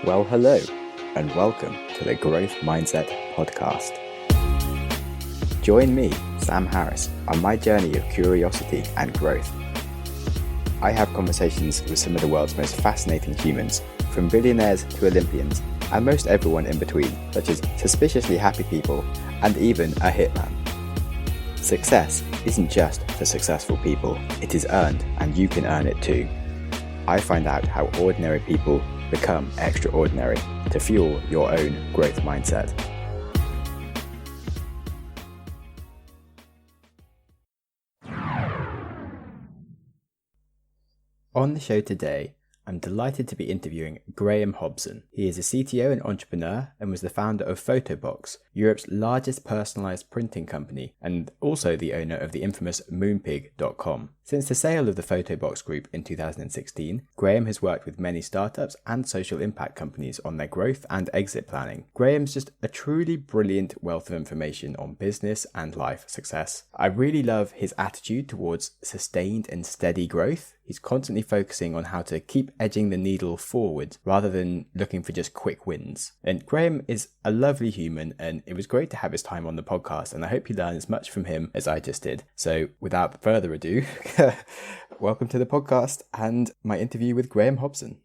Well, hello, and welcome to the Growth Mindset Podcast. Join me, Sam Harris, on my journey of curiosity and growth. I have conversations with some of the world's most fascinating humans, from billionaires to Olympians, and most everyone in between, such as suspiciously happy people and even a hitman. Success isn't just for successful people, it is earned, and you can earn it too. I find out how ordinary people become extraordinary to fuel your own growth mindset. On the show today, I'm delighted to be interviewing Graham Hobson. He is a CTO and entrepreneur and was the founder of Photobox, Europe's largest personalized printing company, and also the owner of the infamous moonpig.com. Since the sale of the Photobox Group in 2016, Graham has worked with many startups and social impact companies on their growth and exit planning. Graham's just a truly brilliant wealth of information on business and life success. I really love his attitude towards sustained and steady growth. He's constantly focusing on how to keep edging the needle forward rather than looking for just quick wins. And Graham is a lovely human, and it was great to have his time on the podcast, and I hope you learn as much from him as I just did. So without further ado, welcome to the podcast and my interview with Graham Hobson.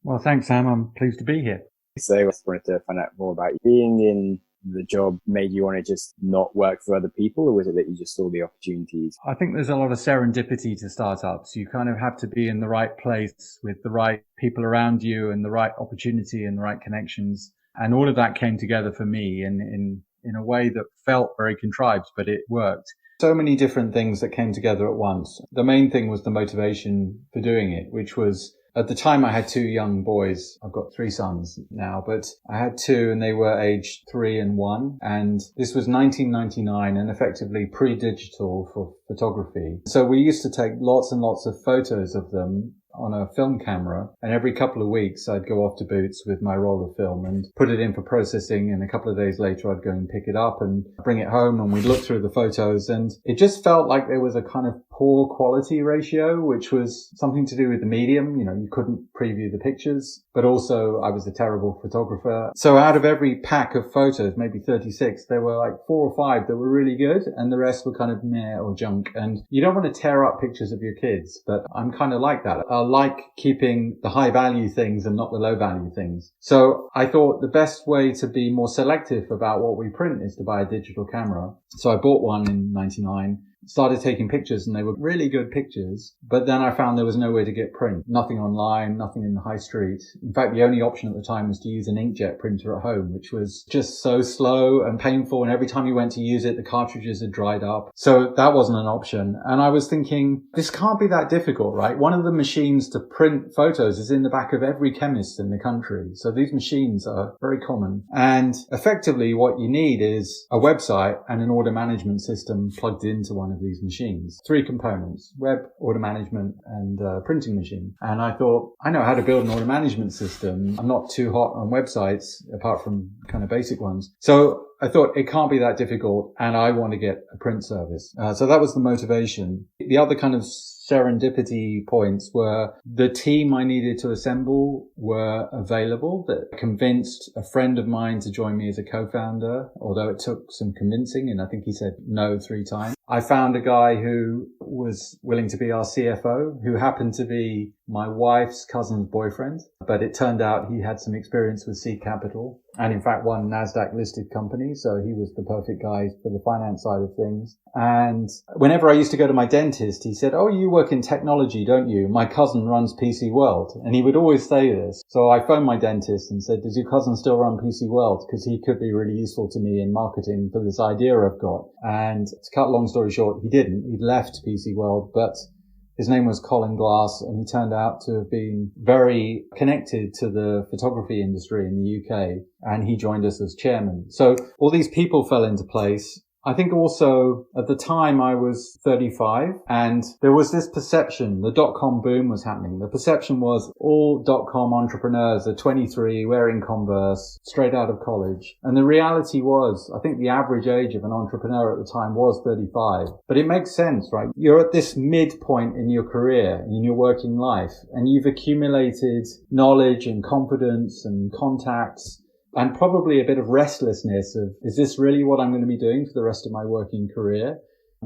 Well, thanks, Sam. I'm pleased to be here. So I just wanted to find out more about you. Being in the job made you want to just not work for other people, or was it that you just saw the opportunities? I think there's a lot of serendipity to startups. You kind of have to be in the right place with the right people around you and the right opportunity and the right connections. And all of that came together for me in a way that felt very contrived, but it worked. So many different things that came together at once. The main thing was the motivation for doing it, which was, at the time I had two young boys. I've got three sons now, but I had two and they were aged 3 and 1. And this was 1999 and effectively pre-digital for photography. So we used to take lots and lots of photos of them on a film camera, and every couple of weeks I'd go off to Boots with my roll of film and put it in for processing, and a couple of days later I'd go and pick it up and bring it home, and we'd look through the photos, and it just felt like there was a kind of poor quality ratio, which was something to do with the medium. You know, you couldn't preview the pictures, but also I was a terrible photographer. So out of every pack of photos, maybe 36, there were like 4 or 5 that were really good, and the rest were kind of meh or junk. And you don't want to tear up pictures of your kids, but I'm kind of like that. I like keeping the high value things and not the low value things. So I thought the best way to be more selective about what we print is to buy a digital camera. So I bought one in 99. Started taking pictures, and they were really good pictures. But then I found there was no way to get print. Nothing online, nothing in the high street. In fact, the only option at the time was to use an inkjet printer at home, which was just so slow and painful. And every time you went to use it, the cartridges had dried up. So that wasn't an option. And I was thinking, this can't be that difficult, right? One of the machines to print photos is in the back of every chemist in the country. So these machines are very common. And effectively, what you need is a website and an order management system plugged into one of these machines. 3 components: web, order management, and printing machine. And I thought, I know how to build an order management system. I'm not too hot on websites, apart from kind of basic ones. So I thought it can't be that difficult, and I want to get a print service. So that was the motivation. The other kind of serendipity points were the team I needed to assemble were available. That convinced a friend of mine to join me as a co-founder, although it took some convincing, and I think he said no 3 times. I found a guy who was willing to be our CFO, who happened to be my wife's cousin's boyfriend, but it turned out he had some experience with seed capital and in fact one NASDAQ listed company. So he was the perfect guy for the finance side of things. And whenever I used to go to my dentist, he said, "Oh, you work in technology, don't you? My cousin runs PC World." And he would always say this. So I phoned my dentist and said, "Does your cousin still run PC World? Because he could be really useful to me in marketing for this idea I've got." And to cut a long story short, he didn't. He'd left PC World, but his name was Colin Glass, and he turned out to have been very connected to the photography industry in the UK, and he joined us as chairman. So all these people fell into place. I think also at the time I was 35 and there was this perception, the dot-com boom was happening. The perception was all dot-com entrepreneurs are 23, wearing Converse, straight out of college. And the reality was, I think the average age of an entrepreneur at the time was 35. But it makes sense, right? You're at this midpoint in your career, in your working life, and you've accumulated knowledge and confidence and contacts and probably a bit of restlessness of, is this really what I'm going to be doing for the rest of my working career?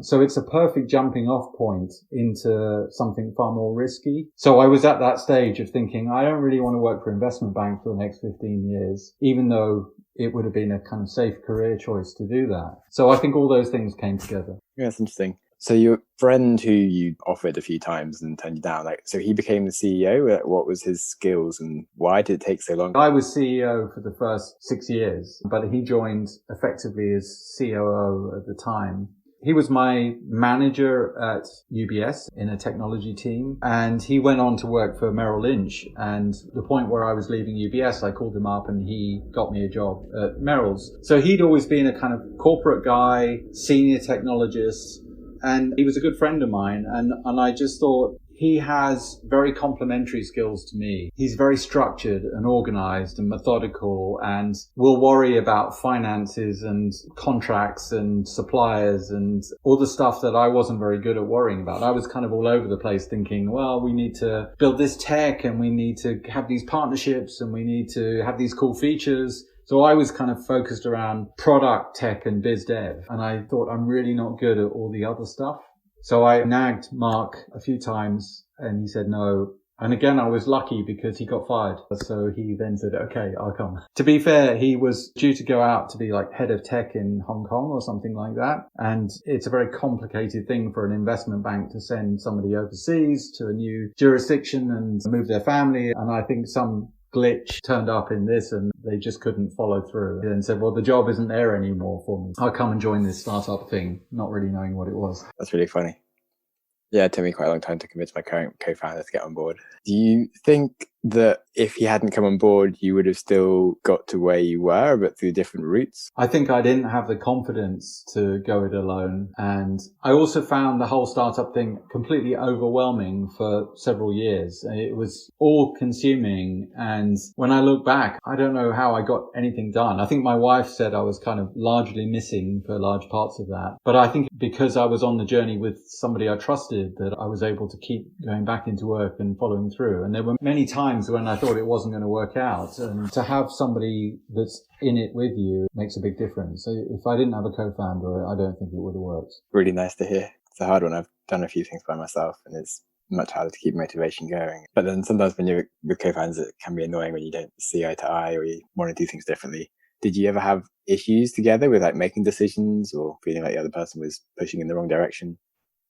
So it's a perfect jumping off point into something far more risky. So I was at that stage of thinking, I don't really want to work for an investment bank for the next 15 years, even though it would have been a kind of safe career choice to do that. So I think all those things came together. Yeah, that's interesting. So your friend who you offered a few times and turned you down, so he became the CEO. What was his skills and why did it take so long? I was CEO for the first 6 years, but he joined effectively as COO at the time. He was my manager at UBS in a technology team, and he went on to work for Merrill Lynch. And the point where I was leaving UBS, I called him up and he got me a job at Merrill's. So he'd always been a kind of corporate guy, senior technologist, and he was a good friend of mine. And I just thought, he has very complementary skills to me. He's very structured and organized and methodical and will worry about finances and contracts and suppliers and all the stuff that I wasn't very good at worrying about. I was kind of all over the place thinking, well, we need to build this tech and we need to have these partnerships and we need to have these cool features. So I was kind of focused around product, tech and biz dev. And I thought I'm really not good at all the other stuff. So I nagged Mark a few times and he said no. And again, I was lucky because he got fired. So he then said, okay, I'll come. To be fair, he was due to go out to be like head of tech in Hong Kong or something like that. And it's a very complicated thing for an investment bank to send somebody overseas to a new jurisdiction and move their family. And I think some glitch turned up in this and they just couldn't follow through and said, well, the job isn't there anymore for me. I'll come and join this startup thing, not really knowing what it was. That's really funny. Yeah, it took me quite a long time to convince my current co-founder to get on board. Do you think that if he hadn't come on board, you would have still got to where you were, but through different routes? I think I didn't have the confidence to go it alone. And I also found the whole startup thing completely overwhelming for several years. It was all consuming. And when I look back, I don't know how I got anything done. I think my wife said I was kind of largely missing for large parts of that. But I think because I was on the journey with somebody I trusted, that I was able to keep going back into work and following through. And there were many times when I thought it wasn't going to work out, and to have somebody that's in it with you makes a big difference. So if I didn't have a co-founder, I don't think it would have worked. Really nice to hear. It's a hard one. I've done a few things by myself and it's much harder to keep motivation going. But then sometimes when you're with co-founders, it can be annoying when you don't see eye to eye or you want to do things differently. Did you ever have issues together with like making decisions or feeling like the other person was pushing in the wrong direction?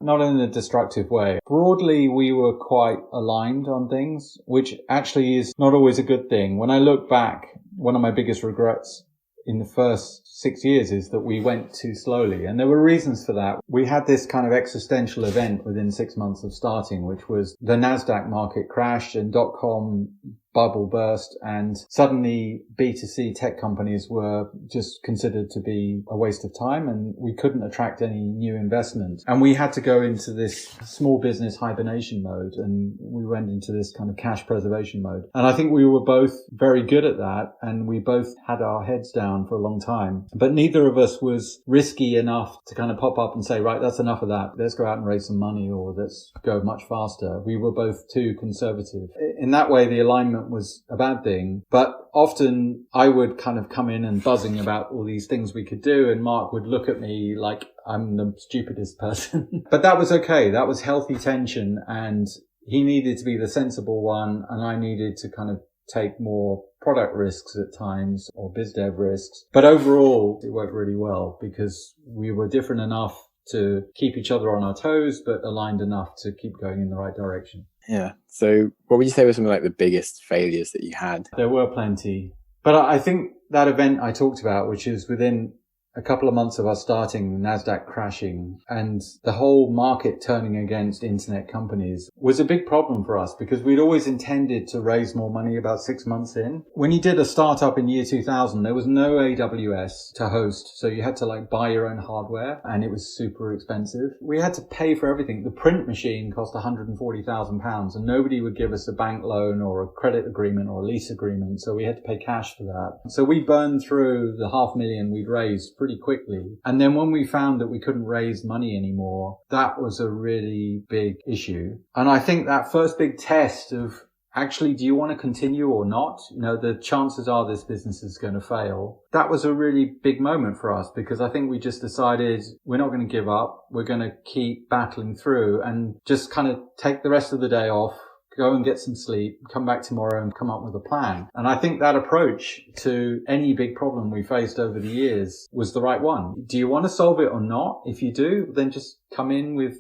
Not in a destructive way. Broadly, we were quite aligned on things, which actually is not always a good thing. When I look back, one of my biggest regrets in the first 6 years is that we went too slowly. And there were reasons for that. We had this kind of existential event within 6 months of starting, which was the NASDAQ market crashed and .com bubble burst, and suddenly B2C tech companies were just considered to be a waste of time, and we couldn't attract any new investment. And we had to go into this small business hibernation mode, and we went into this kind of cash preservation mode. And I think we were both very good at that, and we both had our heads down for a long time. But neither of us was risky enough to kind of pop up and say, right, that's enough of that. Let's go out and raise some money, or let's go much faster. We were both too conservative. In that way, the alignment was a bad thing, but often I would kind of come in and buzzing about all these things we could do, and Mark would look at me like I'm the stupidest person. But that was okay. That was healthy tension, and he needed to be the sensible one, and I needed to kind of take more product risks at times or biz dev risks. But overall, it worked really well because we were different enough to keep each other on our toes, but aligned enough to keep going in the right direction. Yeah. So what would you say were some of like the biggest failures that you had? There were plenty. But I think that event I talked about, which is within a couple of months of us starting, NASDAQ crashing, and the whole market turning against internet companies was a big problem for us because we'd always intended to raise more money about 6 months in. When you did a startup in year 2000, there was no AWS to host. So you had to like buy your own hardware and it was super expensive. We had to pay for everything. The print machine cost £140,000 and nobody would give us a bank loan or a credit agreement or a lease agreement. So we had to pay cash for that. So we burned through the $500,000 we'd raised pretty quickly. And then when we found that we couldn't raise money anymore, that was a really big issue. And I think that first big test of actually, do you want to continue or not? You know, the chances are this business is going to fail. That was a really big moment for us because I think we just decided we're not going to give up. We're going to keep battling through and just kind of take the rest of the day off, go and get some sleep, come back tomorrow and come up with a plan. And I think that approach to any big problem we faced over the years was the right one. Do you want to solve it or not? If you do, then just come in with,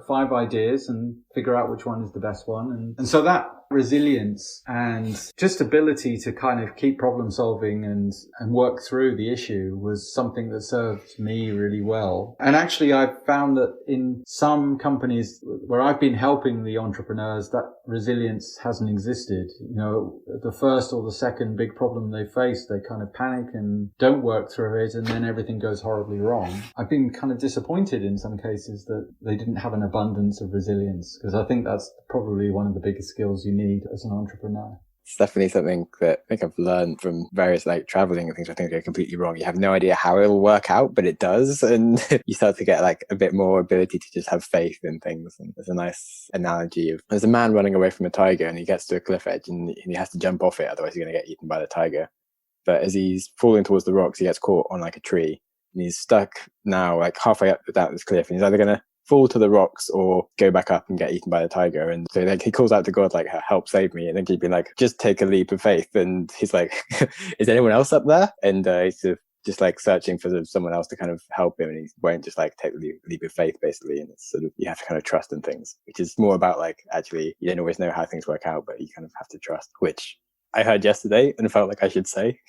5 ideas and figure out which one is the best one. And so that resilience and just ability to kind of keep problem solving and work through the issue was something that served me really well. And actually I've found that in some companies where I've been helping the entrepreneurs, that resilience hasn't existed. The first or the second big problem they face, they kind of panic and don't work through it, and then everything goes horribly wrong. I've been kind of disappointed in some cases that they didn't have an abundance of resilience, because I think that's probably one of the biggest skills you need as an entrepreneur. It's definitely something that I think I've learned from various traveling and things I think are completely wrong. You have no idea how it'll work out, but it does. And you start to get a bit more ability to just have faith in things. And there's a nice analogy of there's a man running away from a tiger and he gets to a cliff edge and he has to jump off it. Otherwise he's going to get eaten by the tiger. But as he's falling towards the rocks, he gets caught on a tree and he's stuck now halfway up down this cliff, and he's either going to fall to the rocks or go back up and get eten by the tiger. And so he calls out to God, help save me. And then he'd be just take a leap of faith. And he's like, is anyone else up there? And he's just searching for someone else to kind of help him. And he won't just take the leap of faith, basically. And it's you have to kind of trust in things, which is more about actually, you don't always know how things work out, but you kind of have to trust, which I heard yesterday and felt like I should say.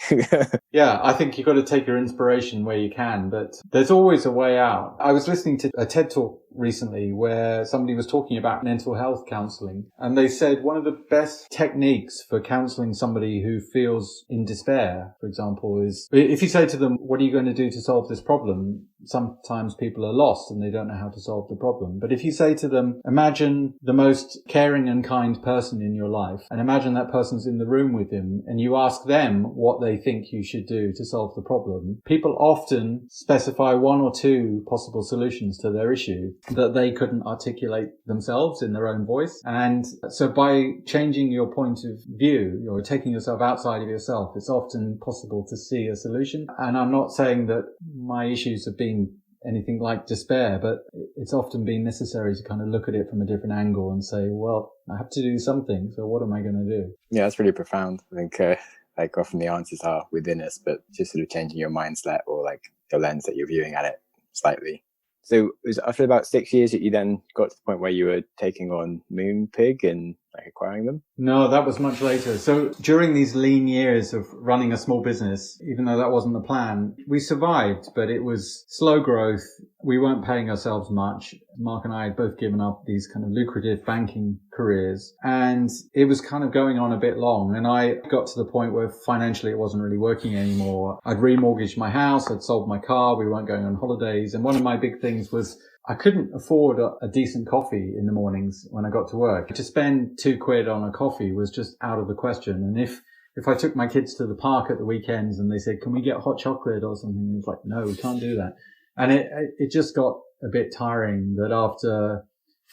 Yeah, I think you've got to take your inspiration where you can, but there's always a way out. I was listening to a TED Talk recently where somebody was talking about mental health counseling, and they said one of the best techniques for counseling somebody who feels in despair, for example, is if you say to them, what are you going to do to solve this problem? Sometimes people are lost and they don't know how to solve the problem. But if you say to them, imagine the most caring and kind person in your life, and imagine that person's in the room with him, and you ask them what they think you should do to solve the problem, people often specify 1 or 2 possible solutions to their issue that they couldn't articulate themselves in their own voice. And so by changing your point of view, or taking yourself outside of yourself, it's often possible to see a solution. And I'm not saying that my issues have been anything like despair, but it's often been necessary to kind of look at it from a different angle and say, well, I have to do something, so what am I going to do? Yeah, that's really profound. I think often the answers are within us, but just sort of changing your mindset or the lens that you're viewing at it slightly. So it was after about 6 years that you then got to the point where you were taking on Moonpig and acquiring them? No, that was much later. So during these lean years of running a small business, even though that wasn't the plan, we survived, but it was slow growth. We weren't paying ourselves much. Mark and I had both given up these kind of lucrative banking careers, and it was kind of going on a bit long. And I got to the point where financially it wasn't really working anymore. I'd remortgaged my house. I'd sold my car. We weren't going on holidays. And one of my big things was I couldn't afford a decent coffee in the mornings when I got to work. To spend £2 on a coffee was just out of the question. And if I took my kids to the park at the weekends and they said, can we get hot chocolate or something? It was like, no, we can't do that. And it just got a bit tiring that after,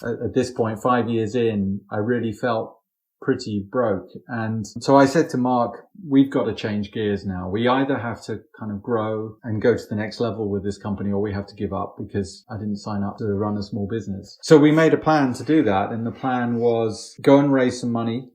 at this point, 5 years in, I really felt pretty broke. And so I said to Mark, we've got to change gears now. We either have to kind of grow and go to the next level with this company, or we have to give up, because I didn't sign up to run a small business. So we made a plan to do that. And the plan was go and raise some money,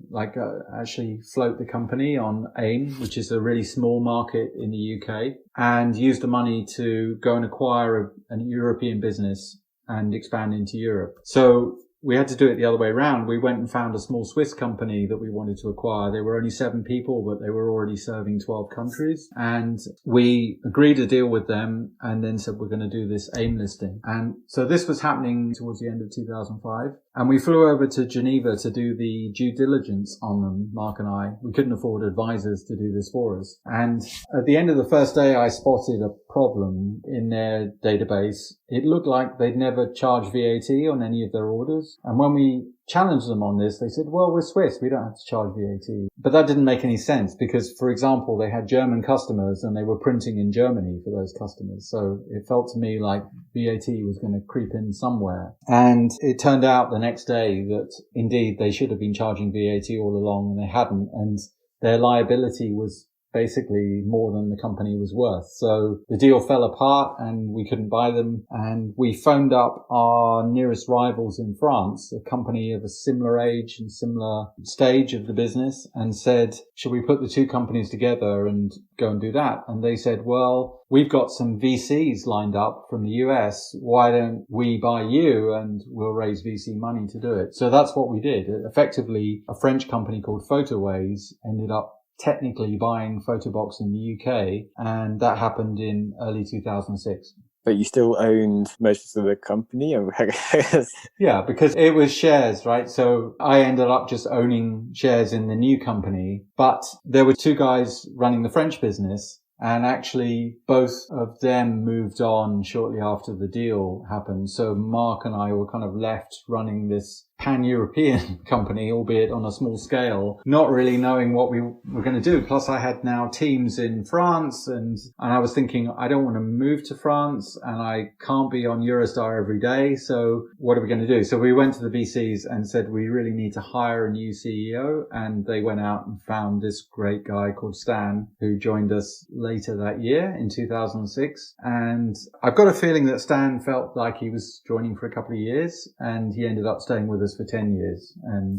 actually float the company on AIM, which is a really small market in the UK, and use the money to go and acquire an European business and expand into Europe. So we had to do it the other way around. We went and found a small Swiss company that we wanted to acquire. They were only 7 people, but they were already serving 12 countries. And we agreed a deal with them and then said, we're going to do this AIM listing. And so this was happening towards the end of 2005. And we flew over to Geneva to do the due diligence on them, Mark and I. We couldn't afford advisors to do this for us. And at the end of the first day, I spotted a problem in their database. It looked like they'd never charged VAT on any of their orders. And when we challenged them on this, they said, well, we're Swiss. We don't have to charge VAT. But that didn't make any sense because, for example, they had German customers and they were printing in Germany for those customers. So it felt to me like VAT was going to creep in somewhere. And it turned out the next day that indeed they should have been charging VAT all along and they hadn't. And their liability was basically more than the company was worth. So the deal fell apart and we couldn't buy them. And we phoned up our nearest rivals in France, a company of a similar age and similar stage of the business, and said, should we put the two companies together and go and do that? And they said, well, we've got some VCs lined up from the US. Why don't we buy you and we'll raise VC money to do it? So that's what we did. Effectively, a French company called Photoways ended up technically buying Photobox in the UK, and that happened in early 2006. But you still owned most of the company? Yeah, because it was shares, right? So I ended up just owning shares in the new company, but there were 2 guys running the French business. And actually, both of them moved on shortly after the deal happened. So Mark and I were kind of left running this pan-European company, albeit on a small scale, not really knowing what we were going to do. Plus, I had now teams in France, and I was thinking, I don't want to move to France, and I can't be on Eurostar every day. So what are we going to do? So we went to the VCs and said, we really need to hire a new CEO. And they went out and found this great guy called Stan, who joined us later that year in 2006. And I've got a feeling that Stan felt like he was joining for a couple of years, and he ended up staying with us for 10 years. And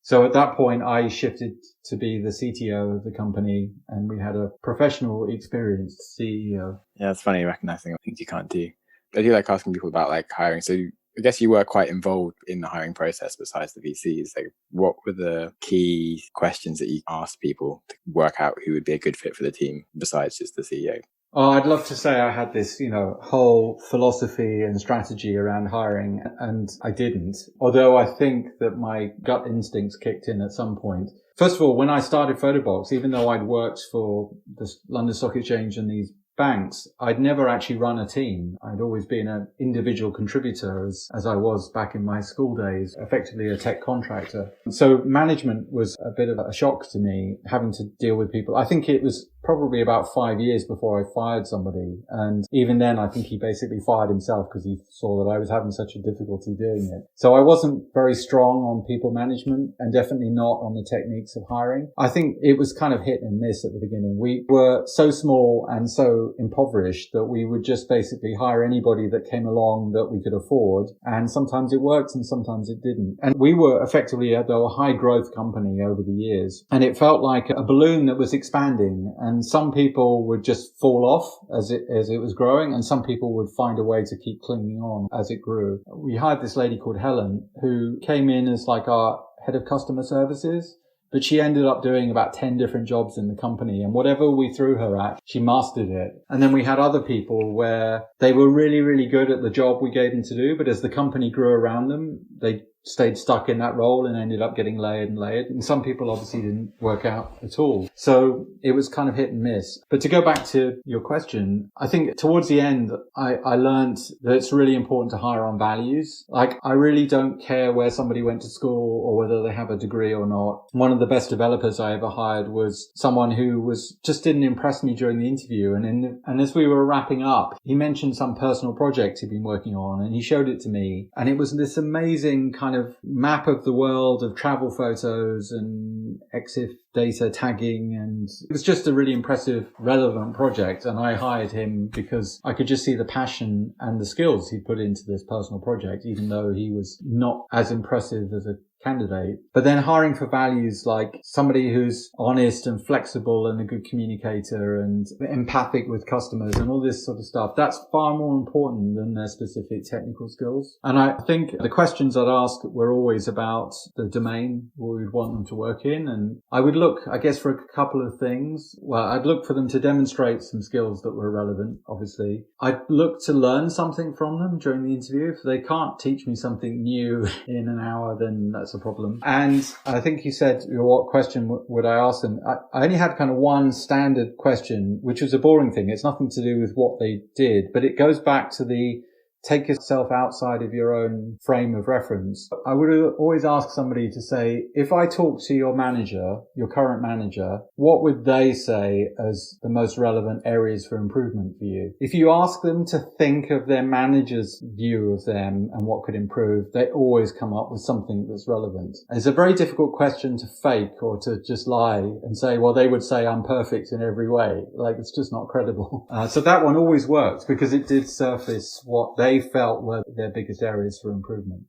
so at that point, I shifted to be the CTO of the company, and we had a professional, experienced CEO. Yeah, it's funny recognizing things you can't do. I do like asking people about like hiring. So I guess you were quite involved in the hiring process besides the VCs. Like, what were the key questions that you asked people to work out who would be a good fit for the team besides just the CEO? Oh, I'd love to say I had this, whole philosophy and strategy around hiring, and I didn't. Although I think that my gut instincts kicked in at some point. First of all, when I started Photobox, even though I'd worked for the London Stock Exchange and these banks, I'd never actually run a team. I'd always been an individual contributor as I was back in my school days, effectively a tech contractor. So management was a bit of a shock to me, having to deal with people. I think it was probably about 5 years before I fired somebody. And even then, I think he basically fired himself because he saw that I was having such a difficulty doing it. So I wasn't very strong on people management and definitely not on the techniques of hiring. I think it was kind of hit and miss at the beginning. We were so small and so impoverished that we would just basically hire anybody that came along that we could afford. And sometimes it worked and sometimes it didn't. And we were effectively, though, a high growth company over the years. And it felt like a balloon that was expanding. And some people would just fall off as it was growing, and some people would find a way to keep clinging on as it grew. We hired this lady called Helen, who came in as like our head of customer services, but she ended up doing about 10 different jobs in the company, and whatever we threw her at, she mastered it. And then we had other people where they were really, really good at the job we gave them to do, but as the company grew around them, they stayed stuck in that role and ended up getting layered and layered. And some people obviously didn't work out at all. So it was kind of hit and miss. But to go back to your question, I think towards the end, I learned that it's really important to hire on values. Like, I really don't care where somebody went to school or whether they have a degree or not. One of the best developers I ever hired was someone who just didn't impress me during the interview. And as we were wrapping up, he mentioned some personal project he'd been working on, and he showed it to me. And it was this amazing kind of map of the world of travel photos and EXIF data tagging, and it was just a really impressive, relevant project. And I hired him because I could just see the passion and the skills he put into this personal project, even though he was not as impressive as a candidate. But then hiring for values like somebody who's honest and flexible and a good communicator and empathic with customers and all this sort of stuff, that's far more important than their specific technical skills. And I think the questions I'd ask were always about the domain we would want them to work in. And I would look, I guess, for a couple of things. Well, I'd look for them to demonstrate some skills that were relevant, obviously. I'd look to learn something from them during the interview. If they can't teach me something new in an hour, then that's a problem. And I think you said, what question would I ask them? I only had kind of one standard question, which was a boring thing. It's nothing to do with what they did, but it goes back to the take yourself outside of your own frame of reference. I would always ask somebody to say, if I talk to your manager, your current manager, what would they say as the most relevant areas for improvement for you? If you ask them to think of their manager's view of them and what could improve, they always come up with something that's relevant. It's a very difficult question to fake or to just lie and say, well, they would say I'm perfect in every way. Like, it's just not credible. So that one always worked because it did surface what they felt were their biggest areas for improvement.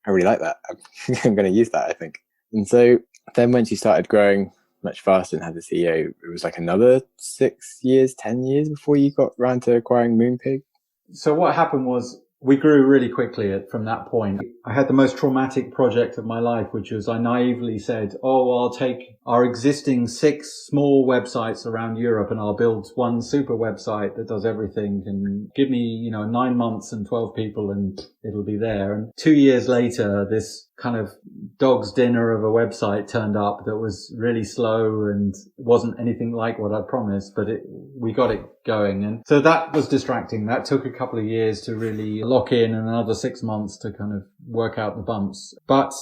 I really like that. I'm going to use that, I think. And so then once you started growing much faster and had the CEO, it was like another 6 years, 10 years before you got around to acquiring Moonpig? So what happened was we grew really quickly from that point. I had the most traumatic project of my life, which was I naively said, I'll take our existing 6 small websites around Europe and I'll build one super website that does everything and give me, 9 months and 12 people and it'll be there. And 2 years later, this kind of dog's dinner of a website turned up that was really slow and wasn't anything like what I'd promised, but we got it going. And so that was distracting. That took a couple of years to really lock in and another 6 months to kind of work out the bumps. But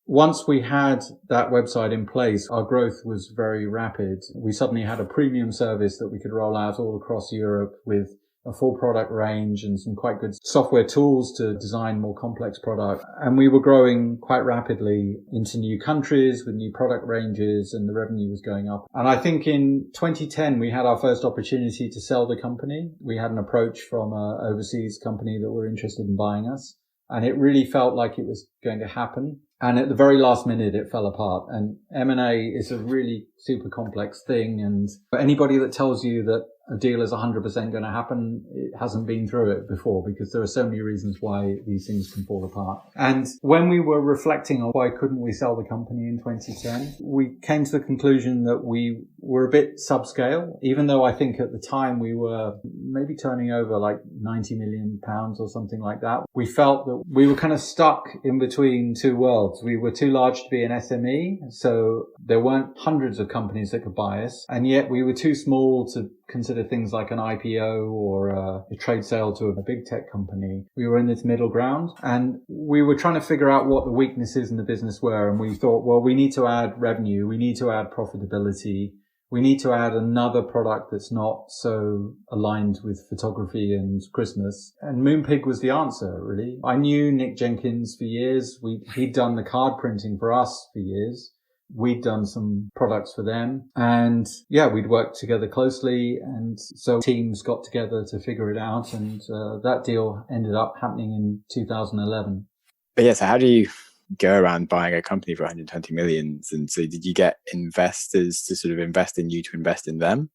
once we had that website in place, our growth was very rapid. We suddenly had a premium service that we could roll out all across Europe with a full product range and some quite good software tools to design more complex products. And we were growing quite rapidly into new countries with new product ranges and the revenue was going up. And I think in 2010, we had our first opportunity to sell the company. We had an approach from an overseas company that were interested in buying us. And it really felt like it was going to happen. And at the very last minute, it fell apart. And M&A is a really super complex thing. And anybody that tells you that a deal is 100% going to happen, it hasn't been through it before, because there are so many reasons why these things can fall apart. And when we were reflecting on why couldn't we sell the company in 2010, we came to the conclusion that we were a bit subscale, even though I think at the time we were maybe turning over like 90 million pounds or something like that. We felt that we were kind of stuck in between two worlds. We were too large to be an SME, so there weren't hundreds of companies that could buy us, and yet we were too small to consider things like an IPO or a trade sale to a big tech company. We were in this middle ground and we were trying to figure out what the weaknesses in the business were. And we thought, well, we need to add revenue. We need to add profitability. We need to add another product that's not so aligned with photography and Christmas. And Moonpig was the answer, really. I knew Nick Jenkins for years. He'd done the card printing for us for years. We'd done some products for them and we'd worked together closely. And so teams got together to figure it out. And that deal ended up happening in 2011. But yeah, so how do you go around buying a company for 120 million? And so did you get investors to sort of invest in you to invest in them?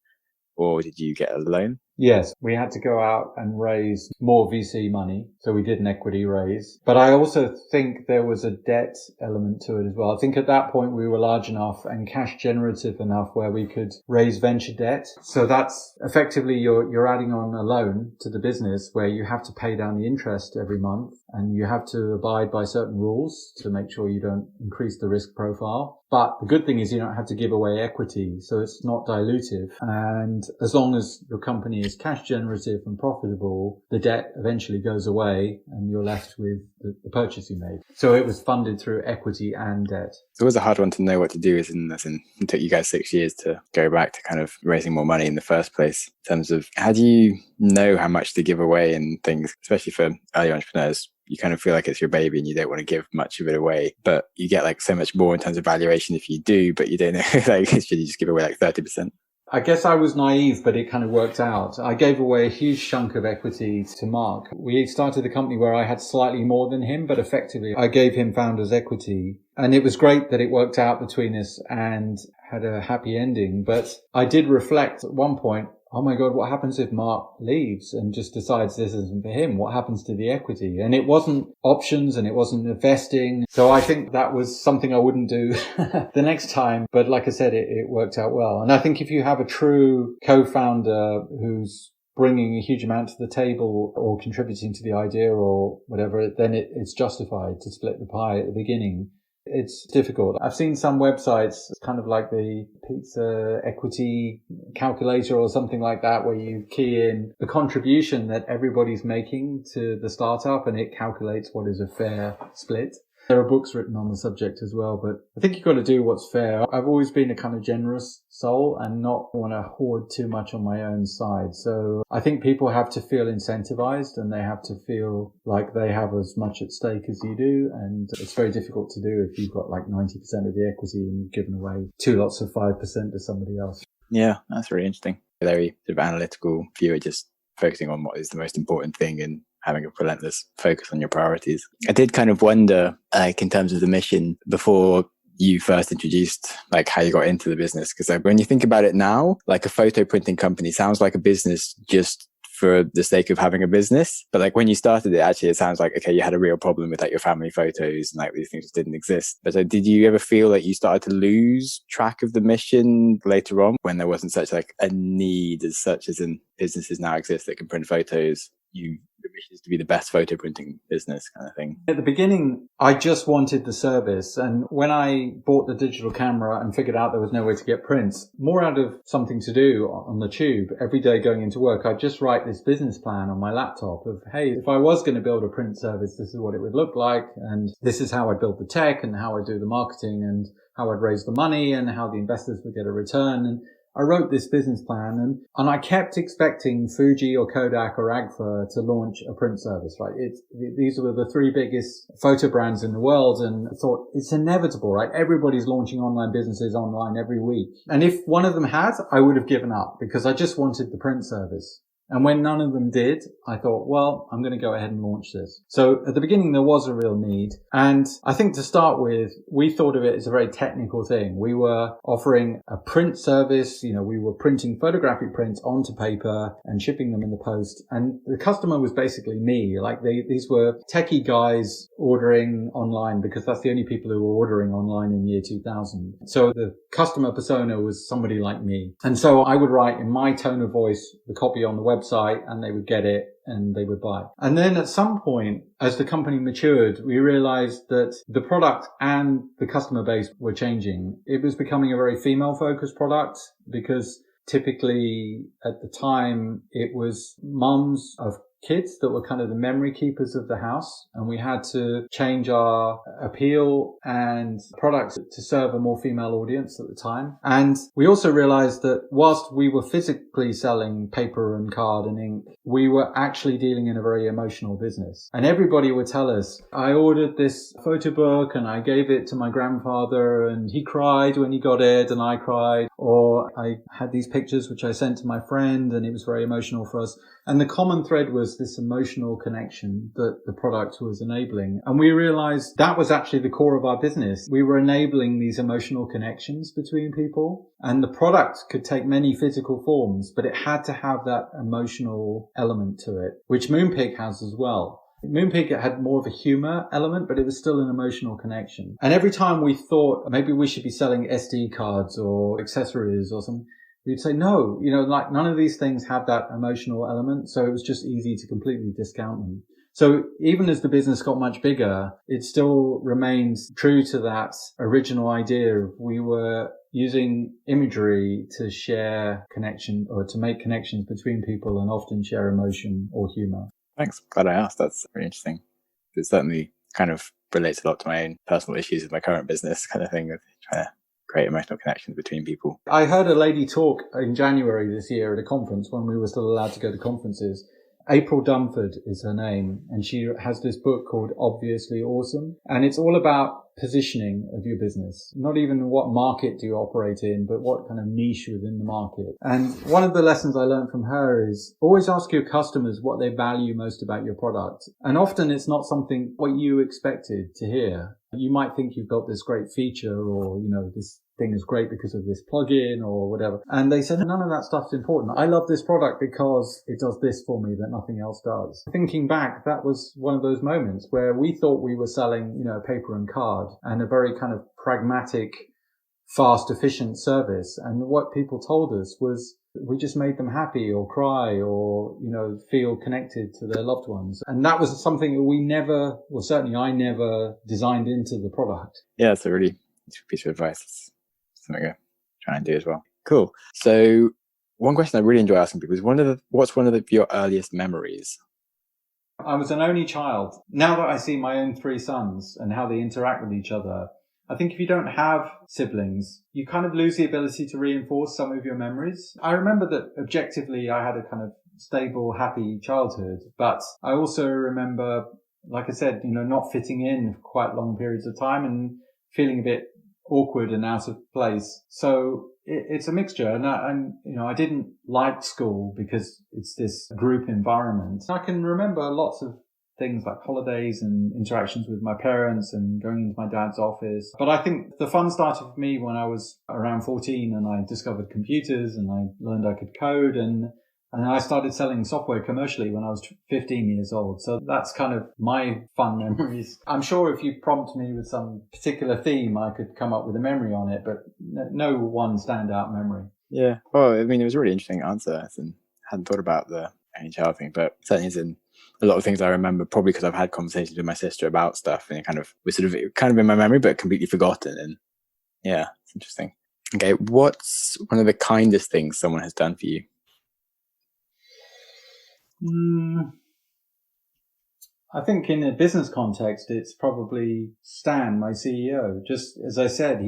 Or did you get a loan? Yes, we had to go out and raise more VC money. So we did an equity raise. But I also think there was a debt element to it as well. I think at that point we were large enough and cash generative enough where we could raise venture debt. So that's effectively you're adding on a loan to the business where you have to pay down the interest every month and you have to abide by certain rules to make sure you don't increase the risk profile. But the good thing is you don't have to give away equity, so it's not dilutive. And as long as your company is cash generative and profitable, the debt eventually goes away and you're left with the purchase you made. So it was funded through equity and debt. It's always a hard one to know what to do, isn't it? It took you guys 6 years to go back to kind of raising more money in the first place. In terms of how do you know how much to give away and things, especially for early entrepreneurs? You kind of feel like it's your baby and you don't want to give much of it away, but you get like so much more in terms of valuation if you do, but you don't know, like, should you just give away like 30%? I guess I was naive, but it kind of worked out. I gave away a huge chunk of equity to Mark. We started the company where I had slightly more than him, but effectively I gave him founder's equity. And it was great that it worked out between us and had a happy ending. But I did reflect at one point, oh my God, what happens if Mark leaves and just decides this isn't for him? What happens to the equity? And it wasn't options and it wasn't investing. So I think that was something I wouldn't do the next time. But like I said, it worked out well. And I think if you have a true co-founder who's bringing a huge amount to the table or contributing to the idea or whatever, then it's justified to split the pie at the beginning. It's difficult. I've seen some websites, kind of like the pizza equity calculator or something like that, where you key in the contribution that everybody's making to the startup and it calculates what is a fair split. There are books written on the subject as well, but I think you've got to do what's fair. I've always been a kind of generous soul and not want to hoard too much on my own side. So I think people have to feel incentivized and they have to feel like they have as much at stake as you do. And it's very difficult to do if you've got like 90% of the equity and you've given away 2 lots of 5% to somebody else. Yeah, that's really interesting. Very sort of analytical view of just focusing on what is the most important thing and having a relentless focus on your priorities. I did kind of wonder, like in terms of the mission, before you first introduced like how you got into the business, because like, when you think about it now, like a photo printing company sounds like a business just for the sake of having a business. But like when you started it, actually, it sounds like, okay, you had a real problem with like your family photos and like these things didn't exist. But did you ever feel like you started to lose track of the mission later on when there wasn't such like a need as such as in businesses now exist that can print photos? The mission is to be the best photo printing business kind of thing. At the beginning, I just wanted the service. And when I bought the digital camera and figured out there was no way to get prints, more out of something to do on the tube, every day going into work, I'd just write this business plan on my laptop of, hey, if I was going to build a print service, this is what it would look like. And this is how I'd build the tech and how I'd do the marketing and how I'd raise the money and how the investors would get a return. And I wrote this business plan and I kept expecting Fuji or Kodak or Agfa to launch a print service, right? These were the 3 biggest photo brands in the world. And I thought it's inevitable, right? Everybody's launching online businesses online every week. And if one of them had, I would have given up because I just wanted the print service. And when none of them did, I thought, well, I'm going to go ahead and launch this. So at the beginning, there was a real need. And I think to start with, we thought of it as a very technical thing. We were offering a print service. You know, we were printing photographic prints onto paper and shipping them in the post. And the customer was basically me. Like these were techie guys ordering online because that's the only people who were ordering online in year 2000. So the customer persona was somebody like me. And so I would write in my tone of voice the copy on the website and they would get it and they would buy. And then at some point, as the company matured, we realized that the product and the customer base were changing. It was becoming a very female focused product because typically at the time it was mums of kids that were kind of the memory keepers of the house. And we had to change our appeal and products to serve a more female audience at the time. And we also realized that whilst we were physically selling paper and card and ink, we were actually dealing in a very emotional business. And everybody would tell us, I ordered this photo book and I gave it to my grandfather and he cried when he got it and I cried. Or I had these pictures which I sent to my friend and it was very emotional for us. And the common thread was this emotional connection that the product was enabling. And we realized that was actually the core of our business. We were enabling these emotional connections between people. And the product could take many physical forms, but it had to have that emotional element to it, which Moonpig has as well. Moonpig had more of a humor element, but it was still an emotional connection. And every time we thought maybe we should be selling SD cards or accessories or something, we'd say, no, like none of these things had that emotional element. So it was just easy to completely discount them. So even as the business got much bigger, it still remains true to that original idea of we were using imagery to share connection or to make connections between people and often share emotion or humor. Thanks. Glad I asked. That's very interesting. It certainly kind of relates a lot to my own personal issues with my current business kind of thing of trying to create emotional connections between people. I heard a lady talk in January this year at a conference when we were still allowed to go to conferences. April Dunford is her name, and she has this book called Obviously Awesome, and it's all about positioning of your business. Not even what market do you operate in, but what kind of niche within the market. And one of the lessons I learned from her is always ask your customers what they value most about your product. And often it's not something what you expected to hear. You might think you've got this great feature, or, this thing is great because of this plugin or whatever. And they said, none of that stuff's important. I love this product because it does this for me that nothing else does. Thinking back, that was one of those moments where we thought we were selling, paper and card and a very kind of pragmatic, fast, efficient service. And what people told us was we just made them happy or cry or, feel connected to their loved ones. And that was something that certainly I never designed into the product. Yeah, it's a really good piece of advice. It's something I try and do as well. Cool. So one question I really enjoy asking people is what's one of your earliest memories? I was an only child. Now that I see my own 3 sons and how they interact with each other, I think if you don't have siblings, you kind of lose the ability to reinforce some of your memories. I remember that objectively I had a kind of stable, happy childhood, but I also remember, like I said, not fitting in for quite long periods of time and feeling a bit awkward and out of place. So it's a mixture. And I didn't like school because it's this group environment. I can remember lots of things like holidays and interactions with my parents and going into my dad's office. But I think the fun started for me when I was around 14 and I discovered computers and I learned I could code and I started selling software commercially when I was 15 years old. So that's kind of my fun memories. I'm sure if you prompt me with some particular theme, I could come up with a memory on it, but no one standout memory. Yeah. Well, I mean, it was a really interesting answer. I hadn't thought about the only child thing, but certainly is in a lot of things I remember, probably because I've had conversations with my sister about stuff and it was sort of in my memory, but completely forgotten. And yeah, it's interesting. Okay. What's one of the kindest things someone has done for you? I think in a business context, it's probably Stan, my CEO. Just as I said,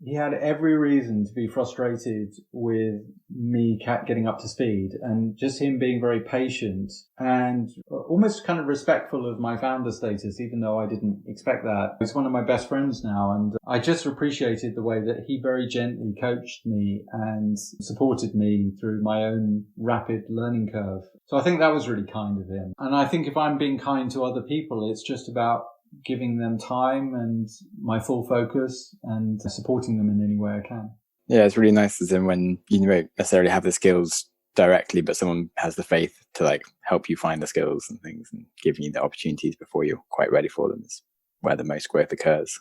he had every reason to be frustrated with me getting up to speed, and just him being very patient and almost kind of respectful of my founder status, even though I didn't expect that. He's one of my best friends now, and I just appreciated the way that he very gently coached me and supported me through my own rapid learning curve. So I think that was really kind of him. And I think if I'm being kind to other people, it's just about giving them time and my full focus and supporting them in any way I can. Yeah, it's really nice as in when you don't necessarily have the skills directly, but someone has the faith to help you find the skills and things and giving you the opportunities before you're quite ready for them is where the most growth occurs.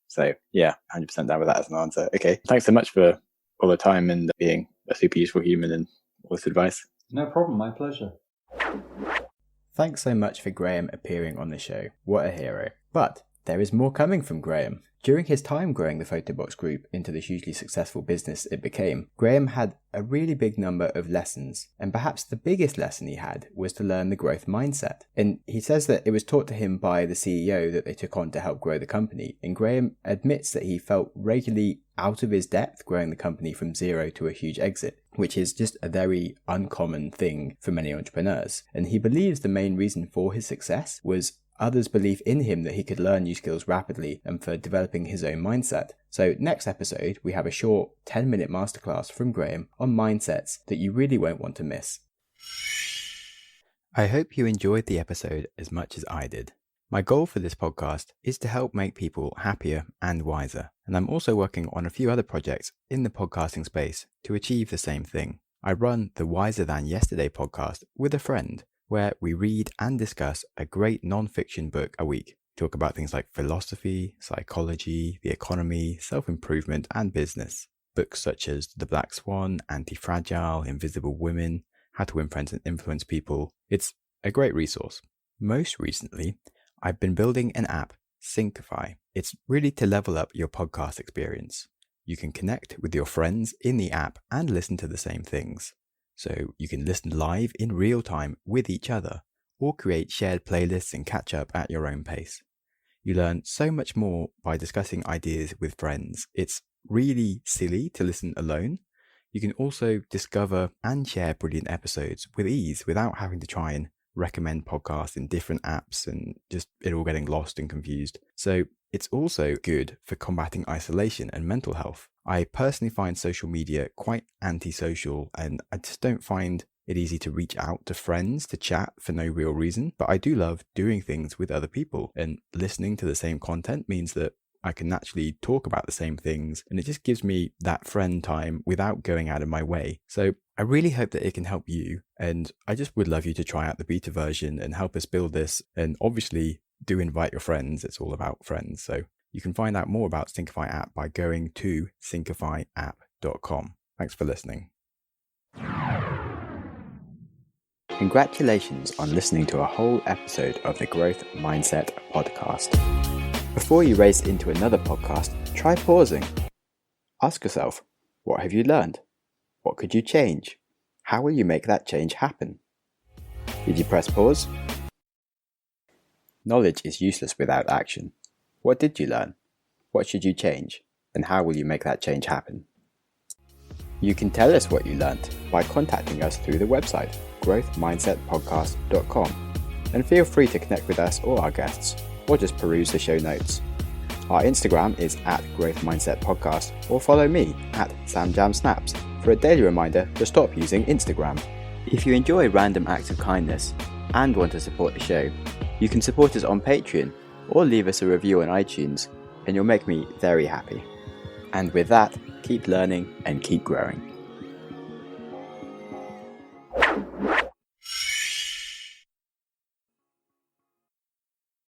So yeah, 100% down with that as an answer. Okay, thanks so much for all the time and being a super useful human and all this advice. No problem, my pleasure. Thanks so much for Graham appearing on the show. What a hero. But there is more coming from Graham. During his time growing the Photobox group into the hugely successful business it became, Graham had a really big number of lessons, and perhaps the biggest lesson he had was to learn the growth mindset. And he says that it was taught to him by the CEO that they took on to help grow the company, and Graham admits that he felt regularly out of his depth growing the company from zero to a huge exit, which is just a very uncommon thing for many entrepreneurs. And he believes the main reason for his success was others' belief in him that he could learn new skills rapidly and for developing his own mindset. So next episode, we have a short 10-minute masterclass from Graham on mindsets that you really won't want to miss. I hope you enjoyed the episode as much as I did. My goal for this podcast is to help make people happier and wiser, and I'm also working on a few other projects in the podcasting space to achieve the same thing. I run the Wiser Than Yesterday podcast with a friend, where we read and discuss a great non-fiction book a week. Talk about things like philosophy, psychology, the economy, self-improvement, and business. Books such as The Black Swan, Anti-Fragile, Invisible Women, How to Win Friends and Influence People. It's a great resource. Most recently, I've been building an app, Syncify. It's really to level up your podcast experience. You can connect with your friends in the app and listen to the same things. So you can listen live in real time with each other, or create shared playlists and catch up at your own pace. You learn so much more by discussing ideas with friends. It's really silly to listen alone. You can also discover and share brilliant episodes with ease without having to try and recommend podcasts in different apps and just it all getting lost and confused. So it's also good for combating isolation and mental health. I personally find social media quite antisocial, and I just don't find it easy to reach out to friends to chat for no real reason. But I do love doing things with other people, and listening to the same content means that I can naturally talk about the same things, and it just gives me that friend time without going out of my way. So I really hope that it can help you, and I just would love you to try out the beta version and help us build this. And obviously do invite your friends. It's all about friends. So you can find out more about Syncify app by going to syncifyapp.com. Thanks for listening. Congratulations on listening to a whole episode of the Growth Mindset podcast. Before you race into another podcast, try pausing. Ask yourself, what have you learned? What could you change? How will you make that change happen? Did you press pause? Knowledge is useless without action. What did you learn? What should you change? And how will you make that change happen? You can tell us what you learned by contacting us through the website, growthmindsetpodcast.com. And feel free to connect with us or our guests, or just peruse the show notes. Our Instagram is @growthmindsetpodcast, or follow me @SamJamSnaps for a daily reminder to stop using Instagram. If you enjoy random acts of kindness and want to support the show, you can support us on Patreon or leave us a review on iTunes, and you'll make me very happy. And with that, keep learning and keep growing.